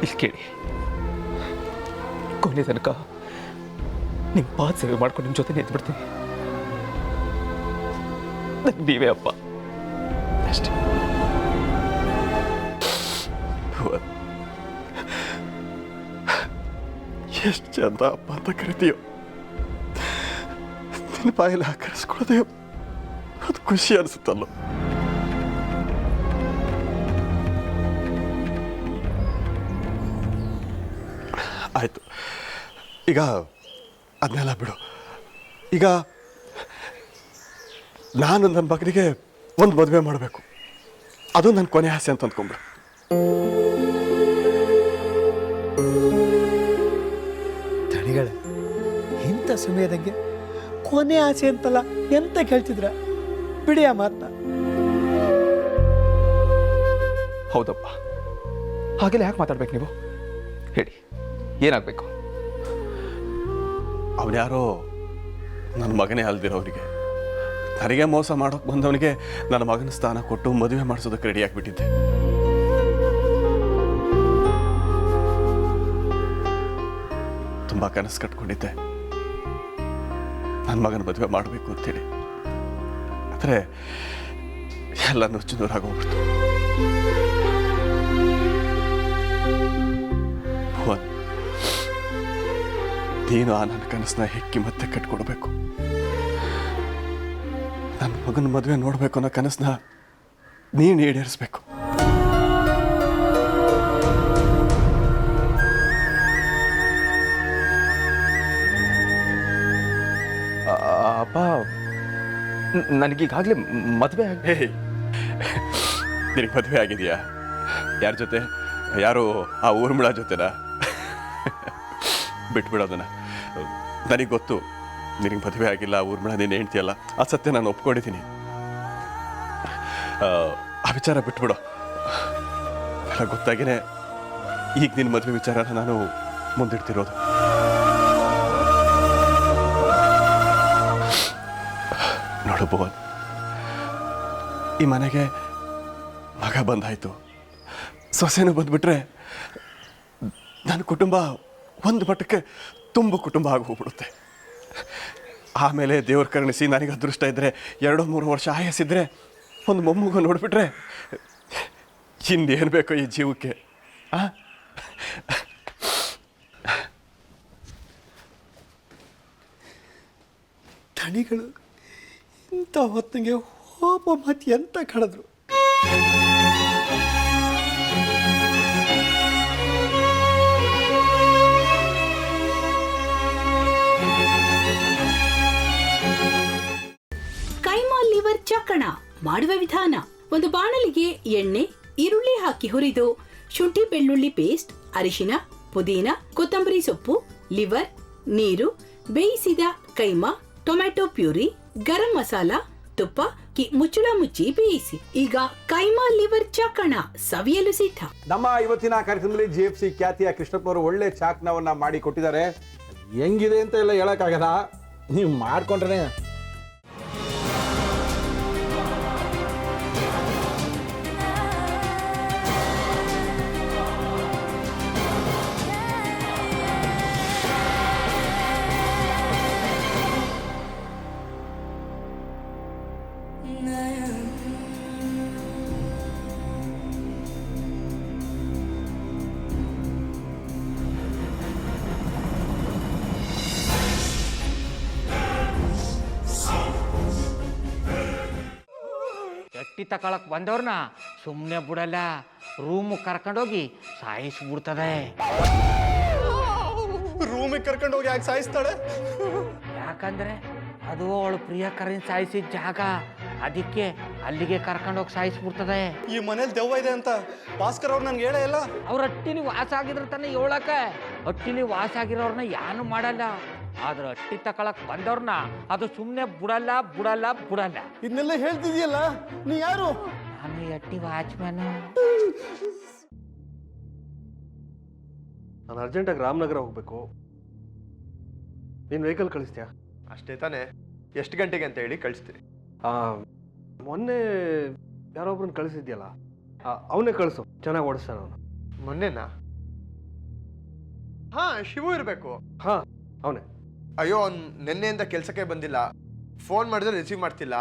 ಇಲ್ಲಿ ಕೇಳಿ, ಕೊನೆ ತನಕ ನಿಮ್ಮ ಪಾದ ಸೇವೆ ಮಾಡ್ಕೊಂಡು ನಿಮ್ಮ ಜೊತೆ ನಿಂತ್ಬಿಡ್ತೀನಿ. ನನಗೆ ನೀವೇ ಅಪ್ಪ ಅಷ್ಟೇ. ಎಷ್ಟು ಚಂದ ಅಪ್ಪ ಅಂತ ಕರಿತೀಯೋ, ನಿನ್ನ ಬಾಯಲ್ಲಿ ಆಕರಿಸ್ಕೊಳ್ಳೋದೇ ಅದು ಖುಷಿ ಅನಿಸುತ್ತಲ್ಲ. ಆಯಿತು, ಈಗ ಅದನ್ನೆಲ್ಲ ಬಿಡು. ಈಗ ನಾನು ನನ್ನ ಮಗನಿಗೆ ಒಂದು ಮದುವೆ ಮಾಡಬೇಕು, ಅದು ನನ್ನ ಕೊನೆ ಆಸೆ ಅಂತ ಅಂದ್ಕೊಂಬಿಡು. ತಣಿಗಳೇ, ಇಂಥ ಸಮಯದಂಗೆ ಕೊನೆ ಆಸೆ ಅಂತಲ್ಲ ಎಂತ ಕೇಳ್ತಿದ್ರ? ಬಿಡಿ ಆ ಮಾತನ್ನ. ಹೌದಪ್ಪ, ಹಾಗೆಲ್ಲ ಯಾಕೆ ಮಾತಾಡ್ಬೇಕು ನೀವು? ಹೇಳಿ, ಏನಾಗಬೇಕು? ಅವನ್ಯಾರೋ ನನ್ನ ಮಗನೇ ಅಲ್ದಿರೋರಿಗೆ, ನನಗೆ ಮೋಸ ಮಾಡೋಕೆ ಬಂದವನಿಗೆ ನನ್ನ ಮಗನ ಸ್ಥಾನ ಕೊಟ್ಟು ಮದುವೆ ಮಾಡಿಸೋದಕ್ಕೆ ರೆಡಿ ಆಗಿಬಿಟ್ಟಿದ್ದೆ. ತುಂಬ ಕನಸು ಕಟ್ಕೊಂಡಿದ್ದೆ ನನ್ನ ಮಗನ ಮದುವೆ ಮಾಡಬೇಕು ಅಂತೇಳಿ. ಆದರೆ ಎಲ್ಲ ನುಚ್ಚು ನೂರಾಗೋಗ್ಬಿಡ್ತು. ಭುವನ್, ನೀನು ಆ ನನ್ನ ಕನಸನ್ನ ಹೆಕ್ಕಿ ಮತ್ತೆ ಕಟ್ಕೊಡ್ಬೇಕು. ನನ್ನ ಮಗನ ಮದುವೆ ನೋಡಬೇಕು ಅನ್ನೋ ಕನಸನ್ನ ನೀನು ಈಡೇರಿಸ್ಬೇಕು. ಅಪ್ಪ, ನನಗೀಗಾಗಲೇ ಮದುವೆ ನಿನಗೆ ಮದುವೆ ಆಗಿದೆಯಾ? ಯಾರ ಜೊತೆ? ಯಾರು ಆ ಊರ್ಮಿಳ ಜೊತೆನಾ? ಬಿಟ್ಬಿಡೋದನ್ನ. ನನಗೆ ಗೊತ್ತು ನಿನಗೆ ಮದುವೆ ಆಗಿಲ್ಲ, ಊರ್ಮಿಳ ನೀನು ಹೇಳ್ತೀಯಲ್ಲ, ಆ ಸತ್ಯ ನಾನು ಒಪ್ಕೊಂಡಿದ್ದೀನಿ. ಆ ವಿಚಾರ ಬಿಟ್ಬಿಡು. ಎಲ್ಲ ಗೊತ್ತಾಗಿನೇ ಈಗ ನಿನ್ನ ಮದುವೆ ವಿಚಾರನ ನಾನು ಮುಂದಿಡ್ತಿರೋದು. ನೋಡು ಭುವನ್, ಈ ಮನೆಗೆ ಮಗ ಬಂದಾಯ್ತು, ಸೊಸೆನೂ ಬಂದ್ಬಿಟ್ರೆ ನನ್ನ ಕುಟುಂಬ ಒಂದು ಮಟ್ಟಕ್ಕೆ ತುಂಬ ಕುಟುಂಬ ಆಗಿ ಹೋಗ್ಬಿಡುತ್ತೆ. ಆಮೇಲೆ ದೇವ್ರ ಕರುಣಿಸಿ ನನಗೆ ಅದೃಷ್ಟ ಇದ್ದರೆ 2-3 ವರ್ಷ ಆಯಸ್ಸಿದ್ರೆ ಒಂದು ಮೊಮ್ಮಗು ನೋಡಿಬಿಟ್ರೆ ಇನ್ನೇನು ಬೇಕೋ ಈ ಜೀವಕ್ಕೆ. ತಣಿಗಳು ಇಂಥ ಹೊತ್ತಿಗೆ ಹೋಪ ಮತ್ತೆ ಎಂತ ಕಳೆದ್ರು. ಕೈಮಾ ಲಿವರ್ ಚಕ್ಕಣ ಮಾಡುವ ವಿಧಾನ: ಒಂದು ಬಾಣಲಿಗೆ ಎಣ್ಣೆ, ಈರುಳ್ಳಿ ಹಾಕಿ ಹುರಿದು ಶುಂಠಿ ಬೆಳ್ಳುಳ್ಳಿ ಪೇಸ್ಟ್, ಅರಿಶಿನ, ಪುದೀನ, ಕೊತ್ತಂಬರಿ ಸೊಪ್ಪು, ಲಿವರ್, ನೀರು, ಬೇಯಿಸಿದ ಕೈಮಾ, ಟೊಮ್ಯಾಟೊ ಪ್ಯೂರಿ, ಗರಂ ಮಸಾಲ, ತುಪ್ಪ ಮುಚ್ಚಳ ಮುಚ್ಚಿ ಬೇಯಿಸಿ. ಈಗ ಕೈಮಾ ಲಿವರ್ ಚಕ್ಕಣ ಸವಿಯಲು ಸಿದ್ಧ. ನಮ್ಮ ಇವತ್ತಿನ ಕಾರ್ಯಕ್ರಮದಲ್ಲಿ GFC ಖ್ಯಾತಿಯ ಕೃಷ್ಣಪ್ಪನವರು ಒಳ್ಳೆ ಚಾಕ್ನವನ್ನ ಮಾಡಿ ಕೊಟ್ಟಿದ್ದಾರೆ. ಹೆಂಗಿದೆ ಅಂತ ಎಲ್ಲ ಹೇಳಕ್ಕಾಗಲ್ಲ, ನೀವು ಮಾಡ್ಕೊಂಡ್ರೆ. ಎಟ್ಟಿ ತಕೊಳಕ್ ಬಂದವ್ರನ್ನ ಸುಮ್ಮನೆ ಬಿಡಲ್ಲ, ರೂಮ್ ಕರ್ಕೊಂಡೋಗಿ ಸಾಯಿಸ್ಬಿಡ್ತದೆ. ರೂಮಿಗೆ ಕರ್ಕೊಂಡೋಗಿ ಯಾಕೆ ಸಾಯಿಸ್ತಾಳೆ? ಯಾಕಂದ್ರೆ ಅದು ಅವಳು ಪ್ರಿಯಕರನ್ ಸಾಯಿಸಿದ ಜಾಗ, ಅದಕ್ಕೆ ಅಲ್ಲಿಗೆ ಕರ್ಕೊಂಡೋಗಿ ಸಾಯಿಸ್ಬಿಡ್ತದೆ. ಈ ಮನೇಲಿ ದೆವ್ವ ಇದೆ ಅಂತ ಭಾಸ್ಕರ್ ಅವ್ರು ನನ್ಗೆ ಹೇಳೇ ಇಲ್ಲ. ಅವ್ರ ಹಟ್ಟಿಲಿ ವಾಸ ಆಗಿದ್ರ ತಾನೆ ಹೇಳಕ. ಹಟ್ಟಿಲಿ ವಾಸ ಆಗಿರೋರ್ನ ಯಾನು ಮಾಡಲ್ಲ, ಆದ್ರೆ ಹಟ್ಟಿ ತಕೊಳಕ್ ಬಂದವ್ರನ್ನ ಅದು ಸುಮ್ಮನೆ ಬಿಡಲ್ಲ ಬಿಡಲ್ಲ ಬಿಡಲ್ಲ. ಇದನ್ನೆಲ್ಲ ಹೇಳ್ತಿದ್ಯಲ್ಲ, ನೀ ಯಾರು? ನಾನು ಹಟ್ಟಿ ವಾಚ್ಮ್ಯಾನ್. ನಾನು ಅರ್ಜೆಂಟಾಗಿ ರಾಮನಗರ ಹೋಗ್ಬೇಕು. ನೀನು ವೆಹಿಕಲ್ ಕಳಿಸ್ತೀಯಾ? ಅಷ್ಟೇ ತಾನೇ? ಎಷ್ಟು ಗಂಟೆಗೆ ಅಂತ ಹೇಳಿ ಕಳಿಸ್ತೀನಿ. ಮೊನ್ನೆ ಯಾರೊಬ್ರನ್ನ ಕಳಿಸಿದ್ಯಲ್ಲ, ಅವನೇ ಕಳಿಸು, ಚೆನ್ನಾಗಿ ಓಡಿಸ್ತಾನೆ ಅವನು. ಮೊನ್ನೆನಾ? ಹಾ ಶಿವು ಇರಬೇಕು. ಹಾ ಅವನೇ. ಅಯ್ಯೋ ಅವ್ನು ನಿನ್ನೆಯಿಂದ ಕೆಲಸಕ್ಕೆ ಬಂದಿಲ್ಲ, ಫೋನ್ ಮಾಡಿದ್ರೆ ರಿಸೀವ್ ಮಾಡ್ತಿಲ್ಲ.